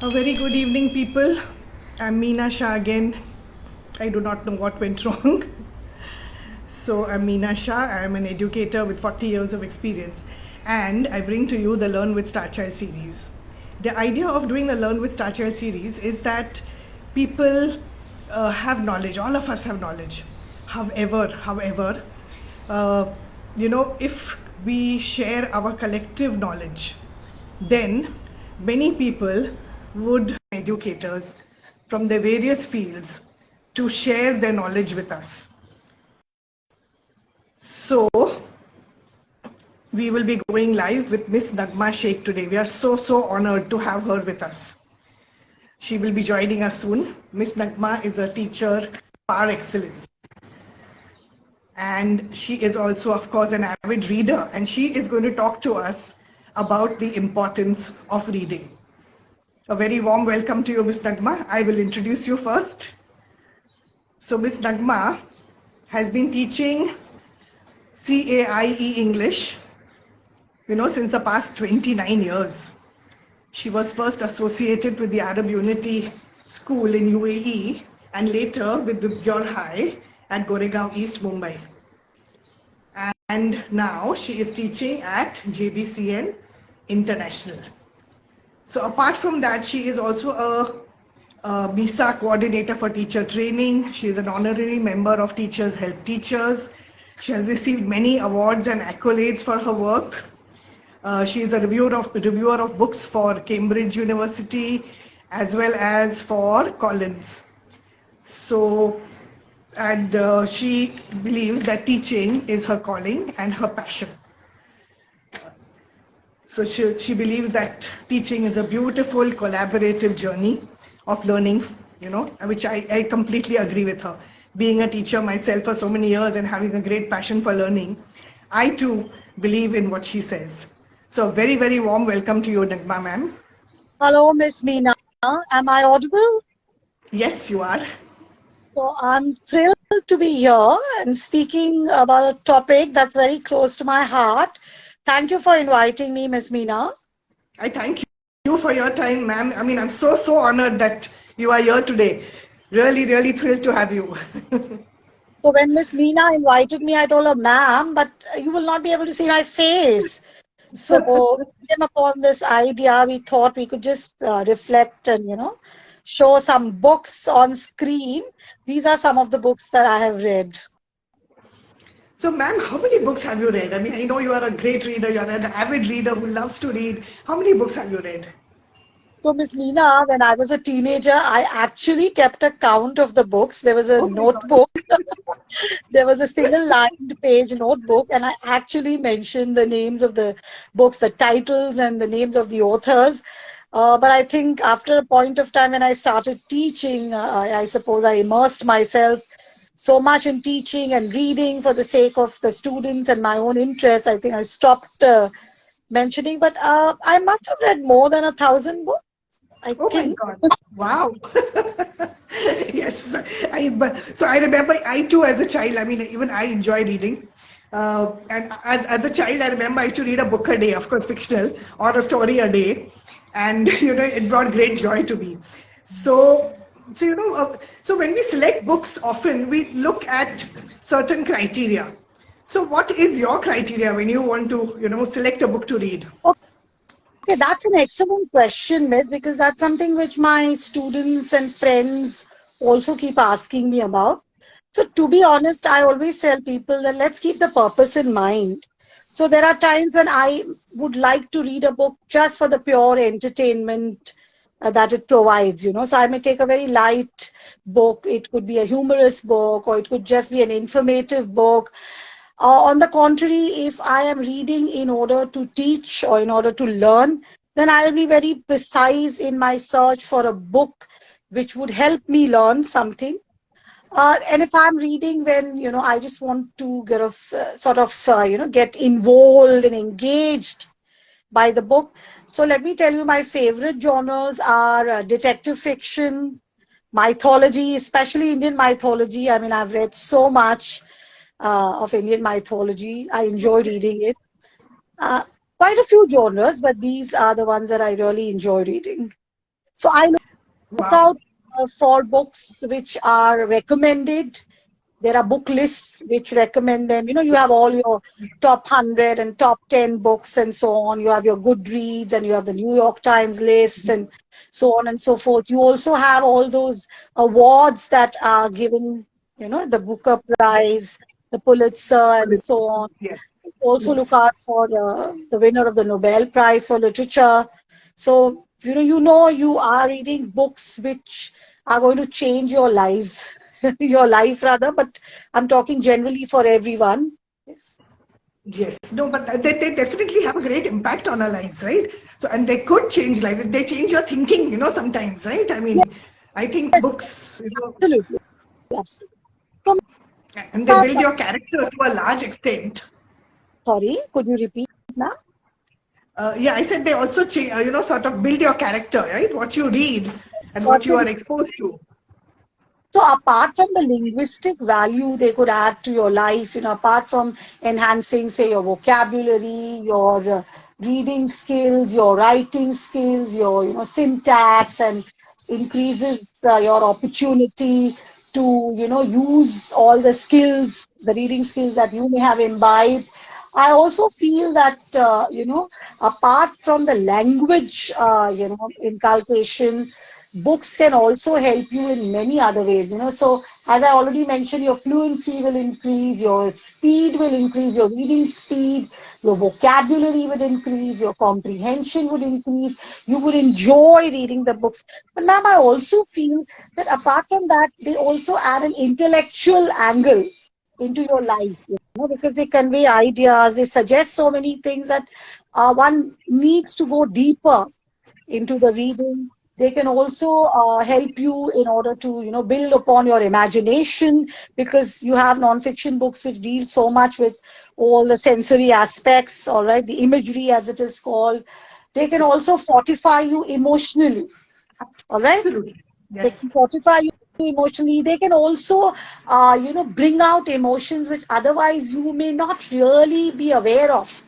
A very good evening, people. I'm Meena Shah again. I do not know what went wrong. So, I'm Meena Shah. I'm an educator with 40 years of experience, and I bring to you the Learn with Starchild series. The idea of doing the Learn with Starchild series is that people have knowledge, all of us have knowledge. However, if we share our collective knowledge, then many people would educators from the various fields to share their knowledge with us. So we will be going live with Miss Naghma Shaikh today. We are so honored to have her with us. She will be joining us soon. Miss Naghma is a teacher par excellence. And she is also, of course, an avid reader, and she is going to talk to us about the importance of reading. A very warm welcome to you, Miss Naghma. I will introduce you first. So Miss Naghma has been teaching CAIE English, since the past 29 years. She was first associated with the Arab Unity School in UAE and later with the Pure High at Goregaon East, Mumbai. And now she is teaching at JBCN International. So apart from that, she is also a BISA coordinator for teacher training. She is an honorary member of Teachers Help Teachers. She has received many awards and accolades for her work. She is a reviewer of books for Cambridge University as well as for Collins. So, and she believes that teaching is her calling and her passion. So she believes that teaching is a beautiful collaborative journey of learning, which I completely agree with her. Being a teacher myself for so many years and having a great passion for learning, I too believe in what she says. So very warm welcome to you, Naghma ma'am. Hello, Miss Meena. Am I audible? Yes, you are. So I'm thrilled to be here and speaking about a topic that's very close to my heart. Thank you for inviting me, Miss Meena. I thank you for your time, ma'am. I mean, I'm so honored that you are here today. Really thrilled to have you. So when Miss Meena invited me, I told her, ma'am, but you will not be able to see my face. So we came upon this idea. We thought we could just reflect and, show some books on screen. These are some of the books that I have read. So, ma'am, how many books have you read? I mean, I know you are a great reader, you're an avid reader who loves to read. How many books have you read? So, Miss Meena, when I was a teenager, I actually kept a count of the books. There was a Oh my God. notebook. There was a single-lined page notebook, and I actually mentioned the names of the books, the titles, and the names of the authors. But I think after a point of time when I started teaching, I suppose I immersed myself so much in teaching and reading for the sake of the students and my own interest. I think I stopped mentioning, but I must have read more than 1,000 books, I Oh my think. God. Wow. Yes. So I remember I too as a child, I mean, even I enjoy reading. And as a child, I remember I used to read a book a day, of course, fictional, or a story a day. And, it brought great joy to me. So when we select books, often we look at certain criteria. So what is your criteria when you want to, select a book to read? Okay, that's an excellent question, Miss, because that's something which my students and friends also keep asking me about. So, to be honest, I always tell people that let's keep the purpose in mind. So, there are times when I would like to read a book just for the pure entertainment that it provides. So, I may take a very light book, it could be a humorous book, or it could just be an informative book. On the contrary, if I am reading in order to teach or in order to learn, then I will be very precise in my search for a book which would help me learn something. And if I'm reading when, I just want to get involved and engaged by the book. So let me tell you, my favorite genres are detective fiction, mythology, especially Indian mythology. I mean, I've read so much of Indian mythology. I enjoy reading it. Uh, Quite a few genres, but these are the ones that I really enjoy reading. So I look Wow. out for books which are recommended. There are book lists which recommend them. You know, you have all your top 100 and top 10 books and so on. You have your Goodreads and you have the New York Times list and so on and so forth. You also have all those awards that are given, you know, the Booker Prize, the Pulitzer, and so on. Yes. Also look Yes. out for the winner of the Nobel Prize for Literature. So, you are reading books which are going to change your lives, your life rather, but I'm talking generally for everyone. Yes. Yes, no, but they definitely have a great impact on our lives, right? So, and they could change lives. They change your thinking, sometimes, right? I mean, I think Yes, books, absolutely. Absolutely. So, and they build your character to a large extent. sorry, could you repeat now? Yeah, I said they also, sort of build your character, right? What you read and what you Certainly. are exposed to. So apart from the linguistic value they could add to your life, apart from enhancing, say, your vocabulary, your reading skills, your writing skills, your syntax, and increases your opportunity to use all the skills, the reading skills that you may have imbibed. I also feel that apart from the language inculcation, books can also help you in many other ways. So as I already mentioned, your fluency will increase, your speed will increase, your reading speed, your vocabulary would increase, your comprehension would increase, you would enjoy reading the books. But ma'am, I also feel that apart from that, they also add an intellectual angle into your life, because they convey ideas, they suggest so many things that one needs to go deeper into the reading. They can also help you in order to build upon your imagination, because you have non-fiction books which deal so much with all the sensory aspects, all right, the imagery as it is called. They can also fortify you emotionally, all right. Absolutely. They Yes. can fortify you emotionally. They can also bring out emotions which otherwise you may not really be aware of.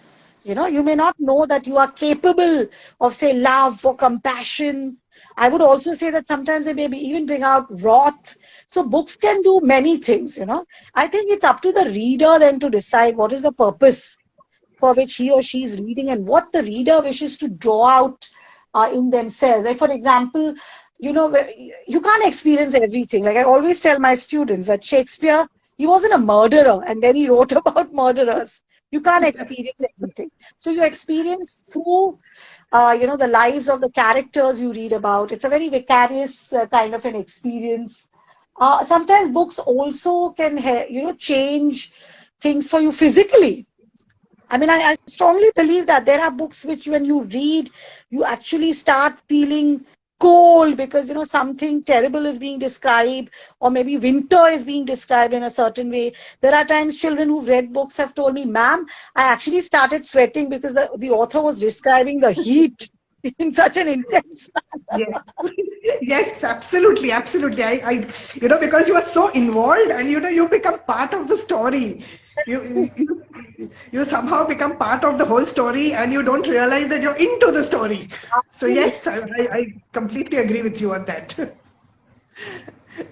You may not know that you are capable of, say, love or compassion. I would also say that sometimes they maybe even bring out wrath. So books can do many things. I think it's up to the reader then to decide what is the purpose for which he or she is reading and what the reader wishes to draw out in themselves. Like, for example, you can't experience everything. Like I always tell my students that Shakespeare, he wasn't a murderer and then he wrote about murderers. You can't experience everything. So you experience through, the lives of the characters you read about. It's a very vicarious kind of an experience. Sometimes books also can, change things for you physically. I mean, I strongly believe that there are books which, when you read, you actually start feeling cold because, something terrible is being described, or maybe winter is being described in a certain way. There are times children who've read books have told me, ma'am, I actually started sweating because the author was describing the heat in such an intense. Yes. Yes, absolutely, absolutely. Because you are so involved and you become part of the story. You somehow become part of the whole story and you don't realize that you're into the story. So yes, I completely agree with you on that.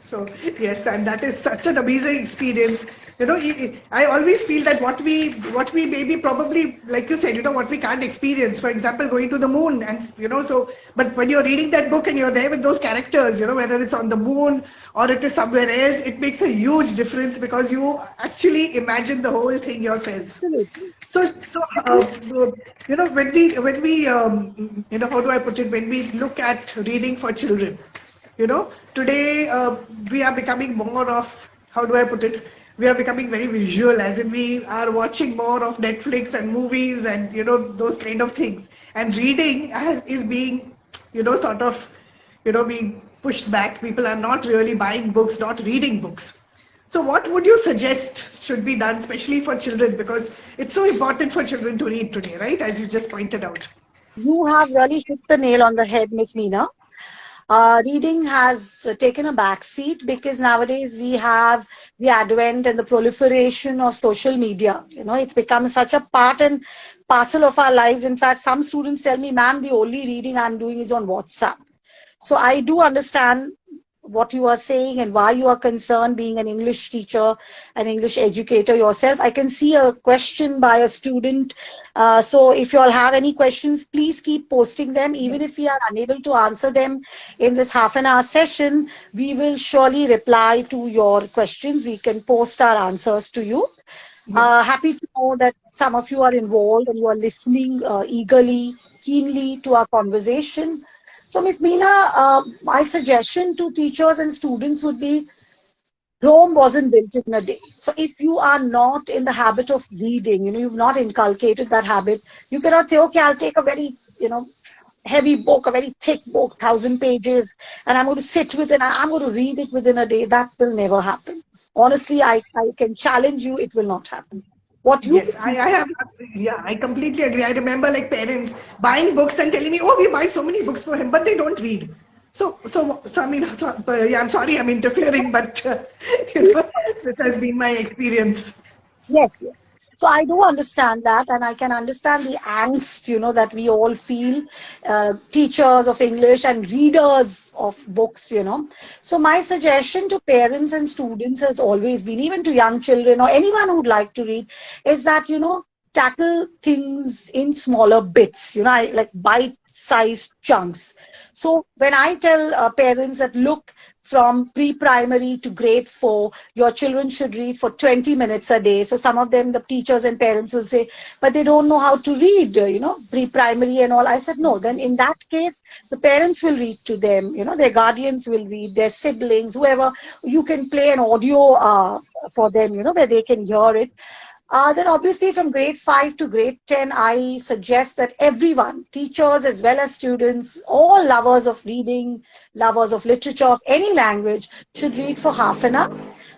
So yes, and that is such an amazing experience. I always feel that what we maybe probably, like you said, what we can't experience. For example, going to the moon, and so. But when you're reading that book and you're there with those characters, whether it's on the moon or it is somewhere else, it makes a huge difference because you actually imagine the whole thing yourself. Absolutely. When we how do I put it? When we look at reading for children, today we are becoming more of, how do I put it? We are becoming very visual, as in we are watching more of Netflix and movies and those kind of things. And reading is being, sort of, being pushed back. People are not really buying books, not reading books. So what would you suggest should be done, especially for children? Because it's so important for children to read today, right? As you just pointed out. You have really hit the nail on the head, Miss Meena. Reading has taken a back seat because nowadays we have the advent and the proliferation of social media. It's become such a part and parcel of our lives. In fact, some students tell me, ma'am, the only reading I'm doing is on WhatsApp. So I do understand what you are saying and why you are concerned, being an English teacher, an English educator yourself. I can see a question by a student. So if you all have any questions, please keep posting them. Even if we are unable to answer them in this half an hour session, we will surely reply to your questions. We can post our answers to you. Happy to know that some of you are involved and you are listening eagerly, keenly to our conversation. So, Ms. Meena, my suggestion to teachers and students would be Rome wasn't built in a day. So, if you are not in the habit of reading, you've not inculcated that habit, you cannot say, okay, I'll take a very, heavy book, a very thick book, 1,000 pages, and I'm going to sit with it and I'm going to read it within a day. That will never happen. Honestly, I can challenge you, it will not happen. What you Yes, I have, yeah, I completely agree. I remember like parents buying books and telling me, oh, we buy so many books for him, but they don't read. So I mean, yeah, I'm sorry I'm interfering, but this has been my experience. Yes, yes. So I do understand that, and I can understand the angst, that we all feel, teachers of English and readers of books. So my suggestion to parents and students has always been, even to young children or anyone who'd like to read, is that, tackle things in smaller bits, like bite-sized chunks. So when I tell parents that, look, from pre-primary to grade 4, your children should read for 20 minutes a day. So some of them, the teachers and parents will say, but they don't know how to read, pre-primary and all. I said, no, then in that case, the parents will read to them, their guardians will read, their siblings, whoever. You can play an audio for them, where they can hear it. Then obviously from grade 5 to grade 10, I suggest that everyone, teachers as well as students, all lovers of reading, lovers of literature, of any language, should read for half an hour.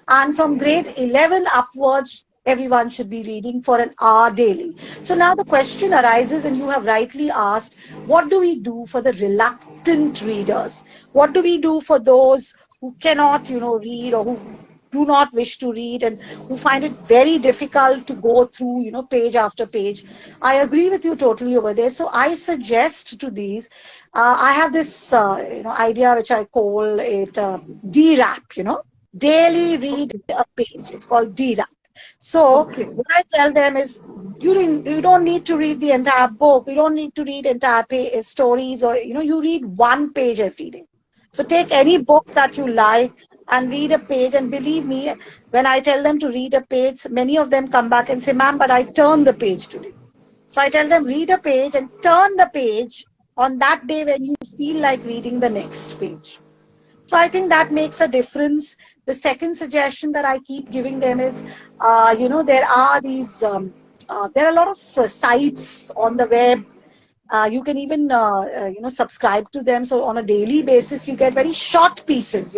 And from grade 11 upwards, everyone should be reading for an hour daily. So now the question arises, and you have rightly asked, what do we do for the reluctant readers? What do we do for those who cannot, read, or who do not wish to read and who find it very difficult to go through, page after page? I agree with you totally over there. So I suggest to these, I have this, idea which I call it DRAP, daily read a page. It's called DRAP. So Okay. what I tell them is, you don't need to read the entire book. You don't need to read entire stories, or, you read one page every day. So take any book that you like and read a page. And believe me, when I tell them to read a page, many of them come back and say, ma'am, but I turned the page today. So I tell them, read a page and turn the page on that day when you feel like reading the next page. So I think that makes a difference. The second suggestion that I keep giving them is, there are these, there are a lot of sites on the web. You can even, subscribe to them. So on a daily basis, you get very short pieces,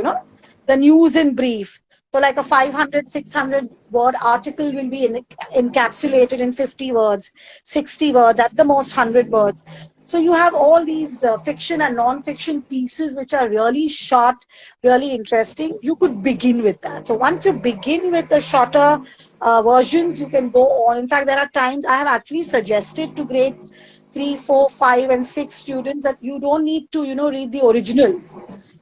the news in brief. So like a 500, 600 word article will be encapsulated in 50 words, 60 words, at the most 100 words. So you have all these fiction and non-fiction pieces which are really short, really interesting. You could begin with that. So once you begin with the shorter versions, you can go on. In fact, there are times I have actually suggested to grade 3, 4, 5, and 6 students that you don't need to, read the original.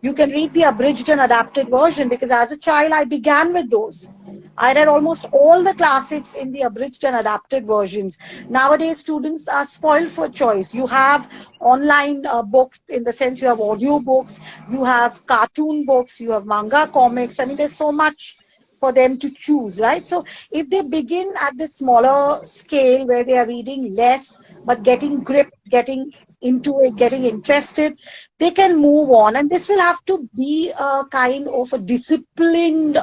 You can read the abridged and adapted version, because as a child, I began with those. I read almost all the classics in the abridged and adapted versions. Nowadays, students are spoiled for choice. You have online books, in the sense you have audio books, you have cartoon books, you have manga comics. I mean, there's so much for them to choose, right? So if they begin at the smaller scale where they are reading less, but getting grip, getting into it, getting interested, they can move on. And this will have to be a kind of a disciplined,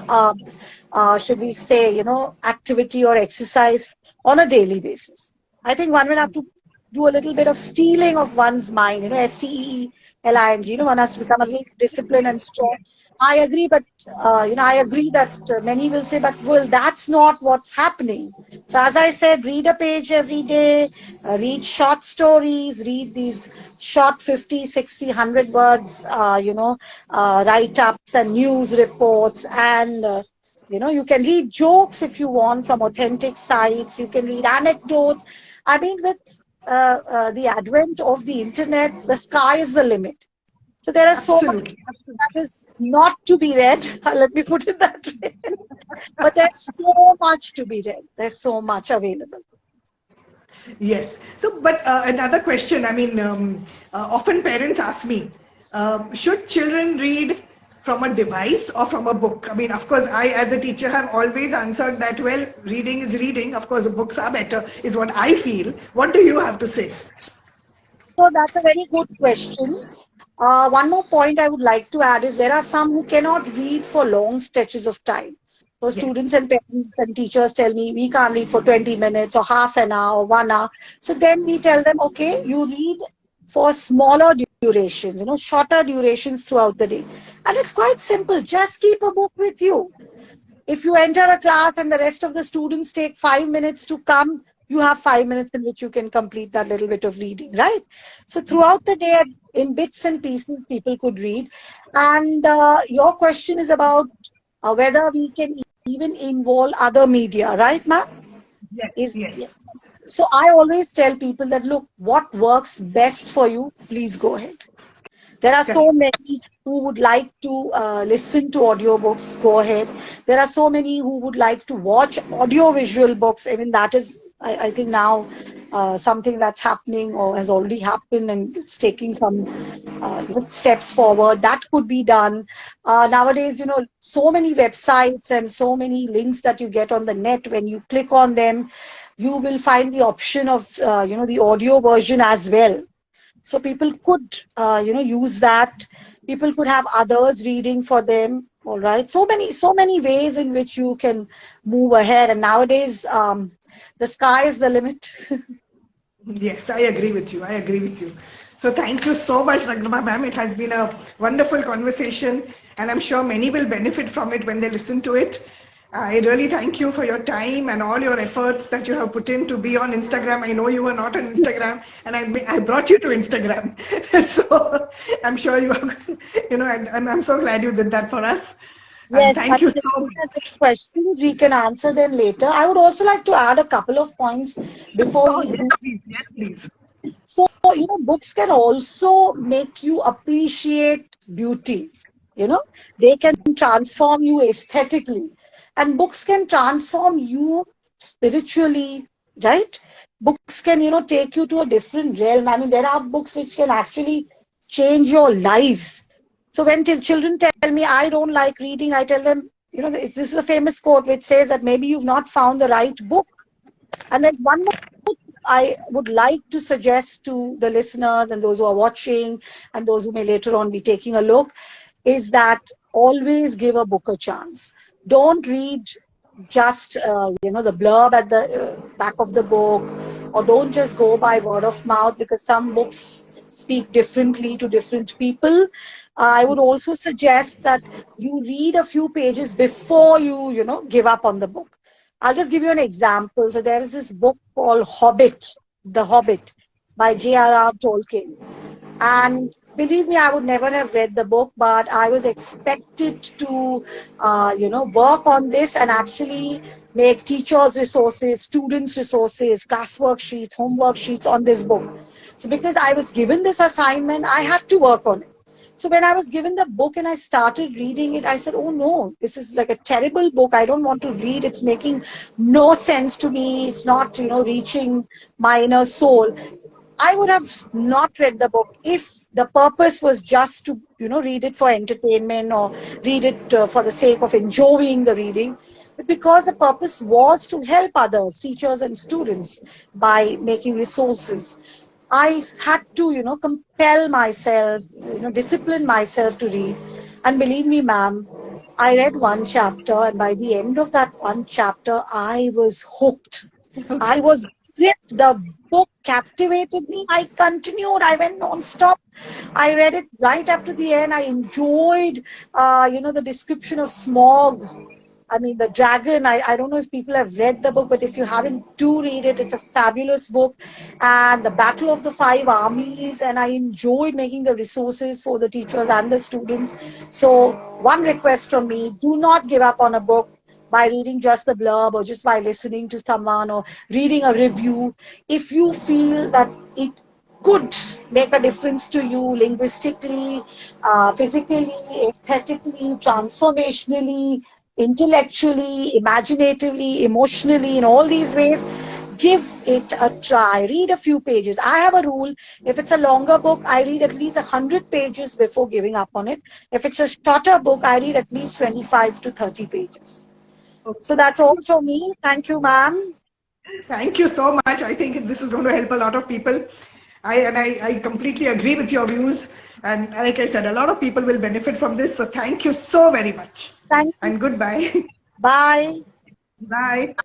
should we say, activity or exercise on a daily basis. I think one will have to do a little bit of stealing of one's mind, STEELING, one has to become a little disciplined and strong. I agree, but, I agree that many will say, but well, that's not what's happening. So as I said, read a page every day, read short stories, read these short 50, 60, 100 words, write-ups and news reports, and you can read jokes if you want from authentic sites. You can read anecdotes. I mean, with the advent of the internet, the sky is the limit. So there are so much Absolutely. that is not to be read. Let me put it that way. But there's so much to be read. There's so much available. Yes. So, but another question, I mean, often parents ask me, should children read from a device or from a book? I mean, of course, I as a teacher have always answered that, well, reading is reading. Of course, books are better, is what I feel. What do you have to say? So that's a very good question. One more point I would like to add is there are some who cannot read for long stretches of time. So Yes. students and parents and teachers tell me we can't read for 20 minutes or half an hour or 1 hour. So then we tell them, okay, you read for smaller durations, shorter durations throughout the day. And it's quite simple. Just keep a book with you. If you enter a class and the rest of the students take 5 minutes to come, you have 5 minutes in which you can complete that little bit of reading, right? So throughout the day, in bits and pieces, people could read. And your question is about whether we can even involve other media, right, ma'am? Yes. Is yeah. Yes. So I always tell people that, look, what works best for you, please go ahead. There are so Correct. many who would like to listen to audiobooks, go ahead. There are so many who would like to watch audio-visual books. I mean, that is, I think now something that's happening or has already happened and it's taking some steps forward. That could be done. Nowadays, so many websites and so many links that you get on the net, when you click on them, you will find the option of, the audio version as well. So people could, use that. People could have others reading for them. All right. So many ways in which you can move ahead. And nowadays, the sky is the limit. Yes, I agree with you. I agree with you. So thank you so much, Naghma ma'am. It has been a wonderful conversation, and I'm sure many will benefit from it when they listen to it. I really thank you for your time and all your efforts that you have put in to be on Instagram. I know you were not on Instagram, and I brought you to Instagram. So I'm sure you are, and I'm so glad you did that for us. And Yes, I thank you mean, so if you have much. any questions, we can answer them later. I would also like to add a couple of points before Oh, we yes, do. please. Yes, please. So, books can also make you appreciate beauty. They can transform you aesthetically, and books can transform you spiritually, right? Books can, take you to a different realm. I mean, there are books which can actually change your lives. So when children tell me I don't like reading, I tell them, this is a famous quote which says that maybe you've not found the right book. And there's one more I would like to suggest to the listeners and those who are watching and those who may later on be taking a look is that always give a book a chance. Don't read just the blurb at the back of the book, or don't just go by word of mouth, because some books speak differently to different people. I would also suggest that you read a few pages before you give up on the book. I'll just give you an example. So there is this book called The Hobbit by J.R.R. Tolkien. And believe me, I would never have read the book, but I was expected to, work on this and actually make teachers' resources, students' resources, classwork sheets, homework sheets on this book. So because I was given this assignment, I had to work on it. So when I was given the book and I started reading it, I said, oh no, this is like a terrible book. I don't want to read. It's making no sense to me. It's not, reaching my inner soul. I would have not read the book if the purpose was just to, read it for entertainment or read it for the sake of enjoying the reading. But because the purpose was to help others, teachers and students, by making resources, I had to, compel myself, discipline myself to read. And believe me, ma'am, I read one chapter, and by the end of that one chapter, I was hooked. I was gripped. The book captivated me. I continued. I went non-stop. I read it right up to the end. I enjoyed, the description of smog. I mean, the dragon. I don't know if people have read the book, but if you haven't, do read it. It's a fabulous book. And the Battle of the Five Armies. And I enjoyed making the resources for the teachers and the students. So, one request from me: do not give up on a book by reading just the blurb or just by listening to someone or reading a review. If you feel that it could make a difference to you linguistically, physically, aesthetically, transformationally, intellectually, imaginatively, emotionally, in all these ways, give it a try. Read a few pages. I have a rule. If it's a longer book, I read at least 100 pages before giving up on it. If it's a shorter book, I read at least 25 to 30 pages. So that's all from me. Thank you, ma'am. Thank you so much. I think this is going to help a lot of people. I completely agree with your views. And like I said, a lot of people will benefit from this. So thank you so very much. Thank you. And goodbye. Bye. Bye.